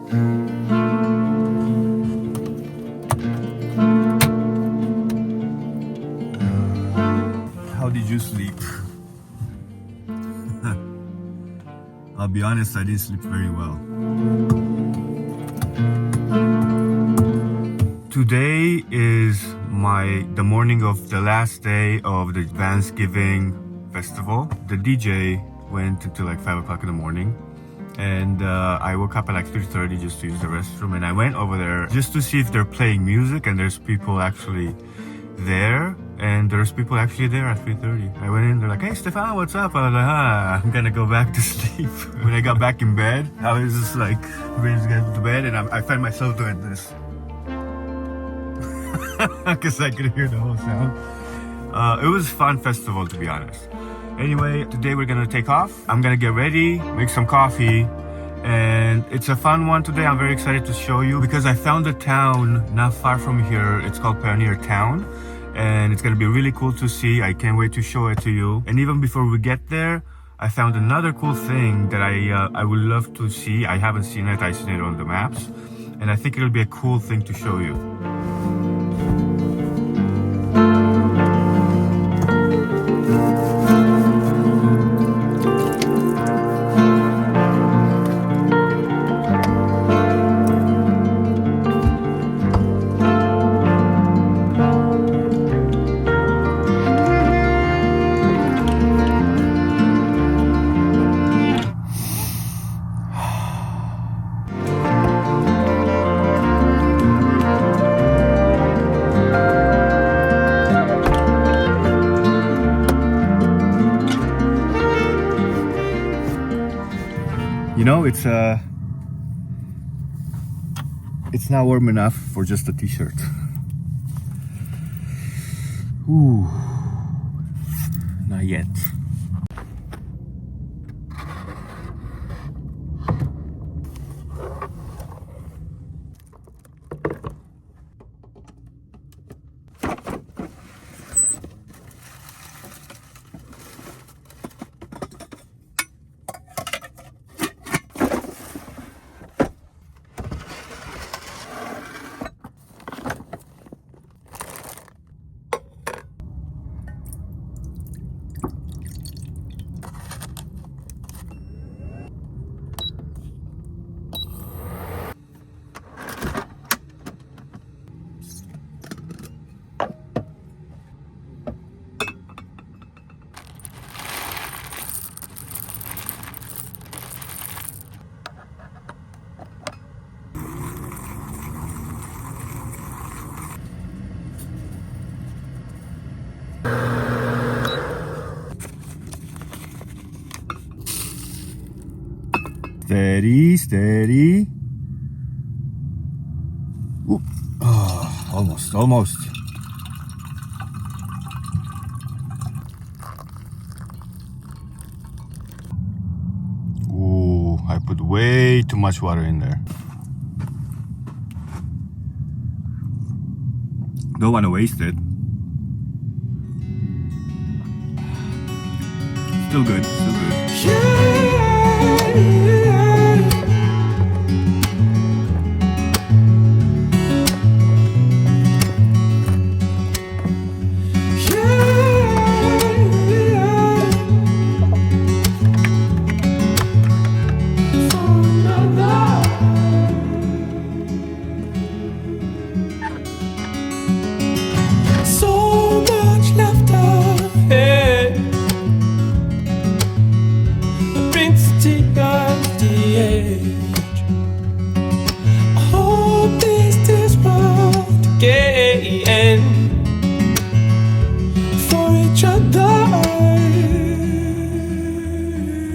How did you sleep? I'll be honest, I didn't sleep very well. Today is the morning of the last day of the Thanksgiving festival. The DJ went until like 5 o'clock in the morning, and I woke up at like 3:30 just to use the restroom, and I went over there just to see if they're playing music and there's people actually there. And there's people actually there at 3:30. I went in, they're like, "Hey Stefan, what's up?" I was like, I'm gonna go back to sleep. When I got back in bed, I was just like ready to get to bed, and I found myself doing this. Because I could hear the whole sound. It was a fun festival, to be honest. Anyway, today we're gonna take off. I'm gonna get ready, make some coffee, and it's a fun one today. I'm very excited to show you because I found a town not far from here. It's called Pioneertown, and it's gonna be really cool to see. I can't wait to show it to you. And even before we get there, I found another cool thing that I would love to see. I haven't seen it. I've seen it on the maps, and I think it'll be a cool thing to show you. You know, it's not warm enough for just a t-shirt. Ooh, not yet. Steady, steady. Ooh. Oh, almost. Ooh, I put way too much water in there. Don't want to waste it. Still good, still good.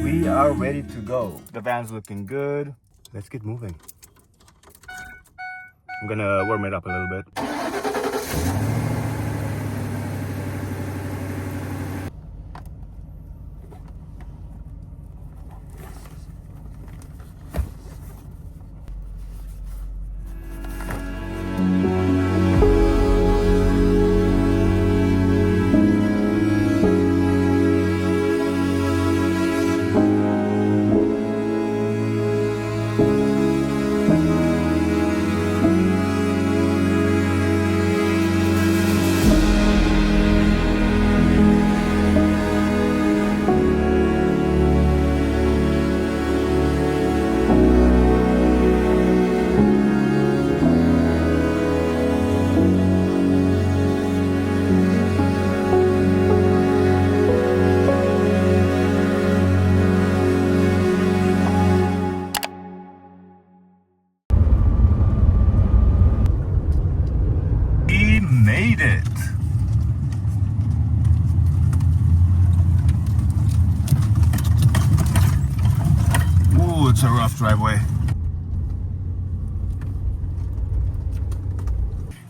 We are ready to go. The van's looking good. Let's get moving. I'm gonna warm it up a little bit. made it. Ooh, it's a rough driveway.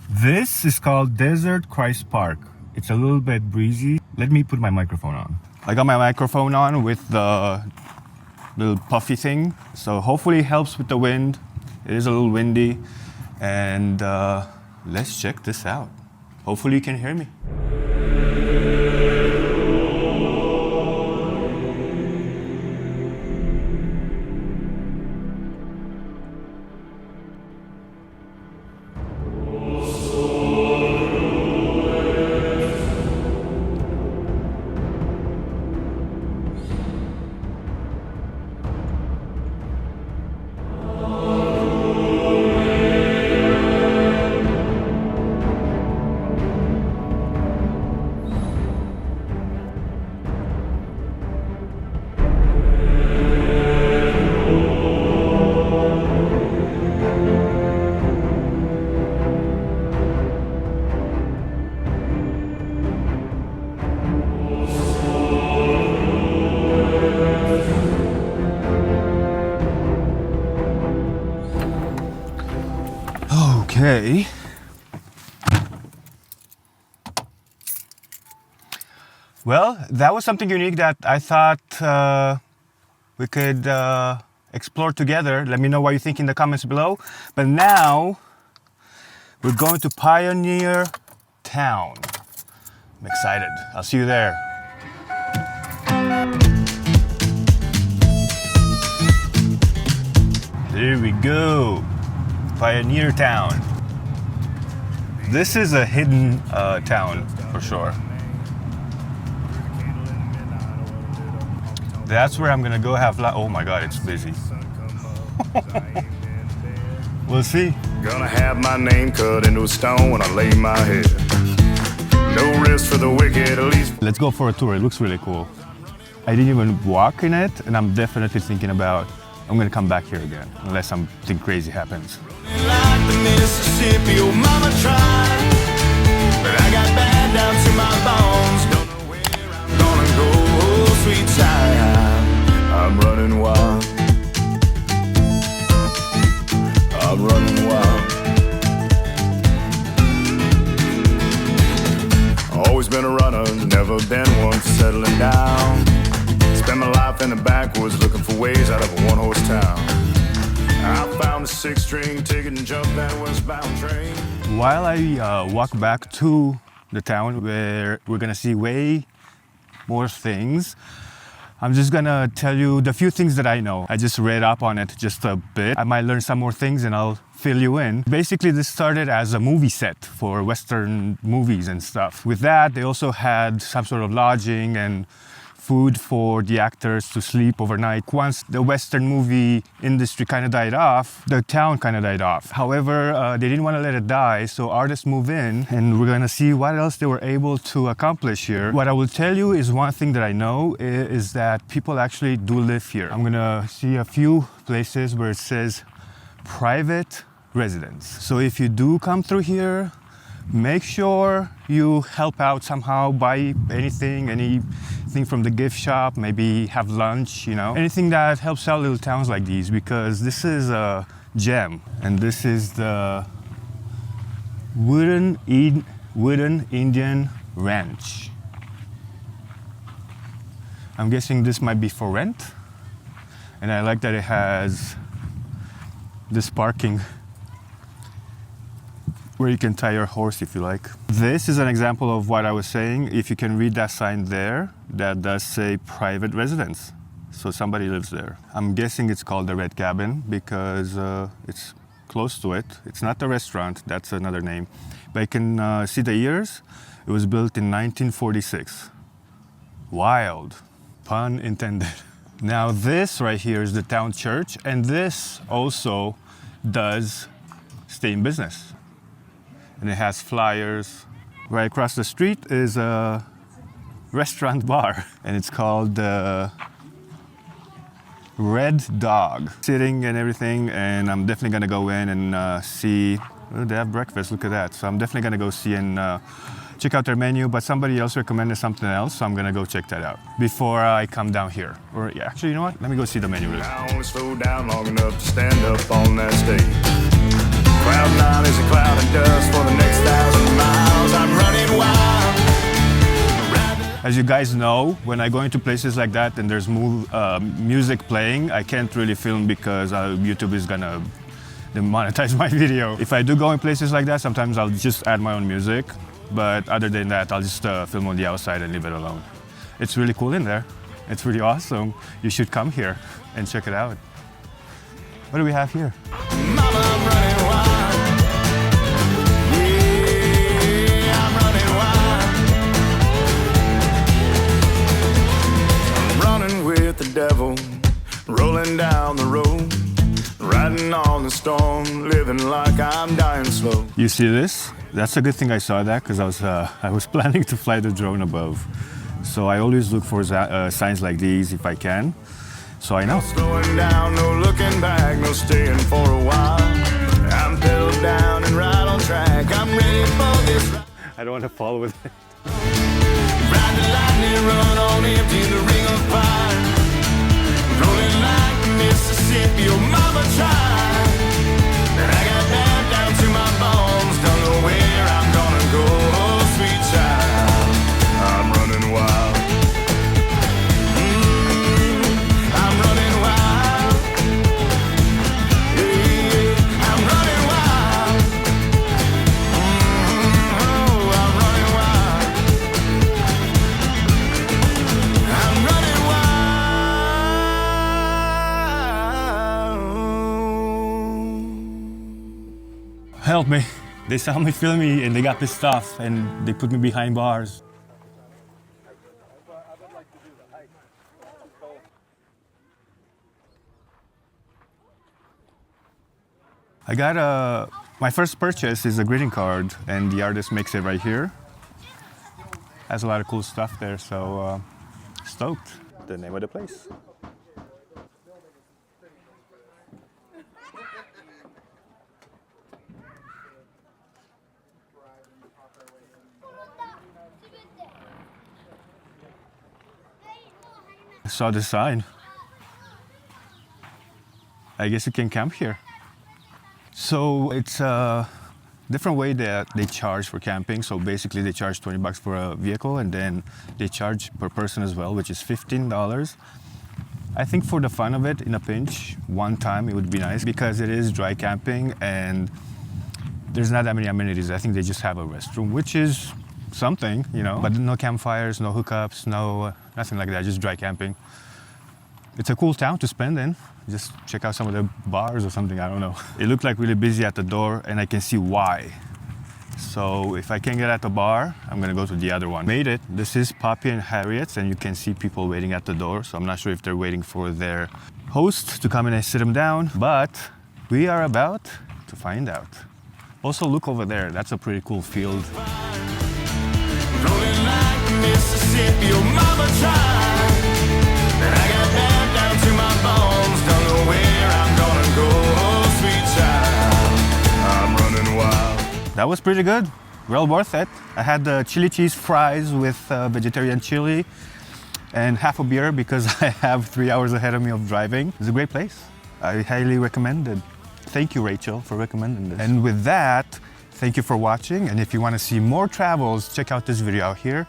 This is called Desert Christ Park. It's a little bit breezy. Let me put my microphone on. I got my microphone on with the little puffy thing, so hopefully it helps with the wind. It is a little windy, and let's check this out. Hopefully you can hear me. Okay. Well, that was something unique that I thought we could explore together. Let me know what you think in the comments below. But now we're going to Pioneertown. I'm excited. I'll see you there. There we go. Pioneertown. This is a hidden town for sure. That's where I'm gonna go have lunch. Oh my God, it's busy. We'll see. Gonna have my name cut into a stone when I lay my head. No risk for the wicked, at least. Let's go for a tour. It looks really cool. I didn't even walk in it, and I'm definitely thinking about I'm gonna come back here again unless something crazy happens. Like the Mississippi, oh mama tried, but I got bad down to my bones. Don't know where I'm gonna go, oh sweet child. I'm running wild. I'm running wild. Always been a runner, never been one for settling down. Spent my life in the backwoods looking for ways out of a one-horse town. I found a 6-string ticket and jumped that westbound train. While I walk back to the town where we're gonna see way more things, I'm just gonna tell you the few things that I know. I just read up on it just a bit. I might learn some more things and I'll fill you in. Basically, this started as a movie set for Western movies and stuff. With that, they also had some sort of lodging and food for the actors to sleep overnight. Once the Western movie industry kind of died off, the town kind of died off. However, they didn't want to let it die, so artists move in, and we're gonna see what else they were able to accomplish here. What I will tell you is one thing that I know is that people actually do live here. I'm gonna see a few places where it says private residence. So if you do come through here, make sure you help out somehow, buy anything from the gift shop, maybe have lunch, you know, anything that helps out little towns like these, because this is a gem. And this is the wooden Indian ranch. I'm guessing this might be for rent. And I like that it has this parking where you can tie your horse if you like. This is an example of what I was saying. If you can read that sign there, that does say private residence. So somebody lives there. I'm guessing it's called the Red Cabin because it's close to it. It's not the restaurant, that's another name. But you can see the years. It was built in 1946. Wild, pun intended. Now this right here is the town church, and this also does stay in business. And it has flyers. Right across the street is a restaurant bar, and it's called Red Dog. Sitting and everything, and I'm definitely gonna go in and see Oh, they have breakfast, look at that. So I'm definitely gonna go see and check out their menu, but somebody else recommended something else, so I'm gonna go check that out before I come down here. Or yeah, actually, you know what? Let me go see the menu really. I only slow down long enough to stand up on that stage. Cloud nine is a cloud of dust for the next 1,000 miles. I'm running wild. As you guys know, when I go into places like that and there's music playing, I can't really film because YouTube is gonna demonetize my video. If I do go in places like that, sometimes I'll just add my own music. But other than that, I'll just film on the outside and leave it alone. It's really cool in there. It's really awesome. You should come here and check it out. What do we have here? Mama, I'm running wild. Yeah, I'm running wild. I'm running with the devil, rolling down the road, riding on the storm, living like I'm dying slow. You see this? That's a good thing I saw that because I was planning to fly the drone above. So I always look for signs like these if I can. So I know. No slowing down, no looking back, no staying for a while. I'm pedaled down and right on track. I'm ready for this ride. I don't want to fall with it. Ride the lightning, run on empty, the ring of fire. Rolling like Mississippi, your mama tried. And I got bad down to my bones, don't know where I'm gonna go, oh sweet child. I'm running wild. I'm running wild. Yeah, I'm running wild. Oh, I'm running wild. I'm running wild. Help me. They saw me film me and they got pissed off and they put me behind bars. I got my first purchase is a greeting card and the artist makes it right here. Has a lot of cool stuff there, so stoked. The name of the place. I saw the sign. I guess you can camp here. So it's a different way that they charge for camping. So basically they charge 20 bucks for a vehicle and then they charge per person as well, which is $15. I think for the fun of it, in a pinch, one time it would be nice because it is dry camping and there's not that many amenities. I think they just have a restroom, which is something, you know, but no campfires, no hookups, no nothing like that, just dry camping. It's a cool town to spend in. Just check out some of the bars or something, I don't know. It looked like really busy at the door and I can see why. So if I can't get at the bar, I'm gonna go to the other one. Made it. This is Poppy and Harriet's and you can see people waiting at the door. So I'm not sure if they're waiting for their host to come in and sit them down, but we are about to find out. Also look over there, that's a pretty cool field. Rolling like Mississippi, your mama tried. And I got bad down to my bones, don't know where I'm gonna go, oh sweet child. I'm running wild. That was pretty good, well worth it. I had the chili cheese fries with vegetarian chili and half a beer because I have 3 hours ahead of me of driving. It's a great place. I highly recommend it. Thank you, Rachel, for recommending this. And with that, thank you for watching. And if you want to see more travels, check out this video out here.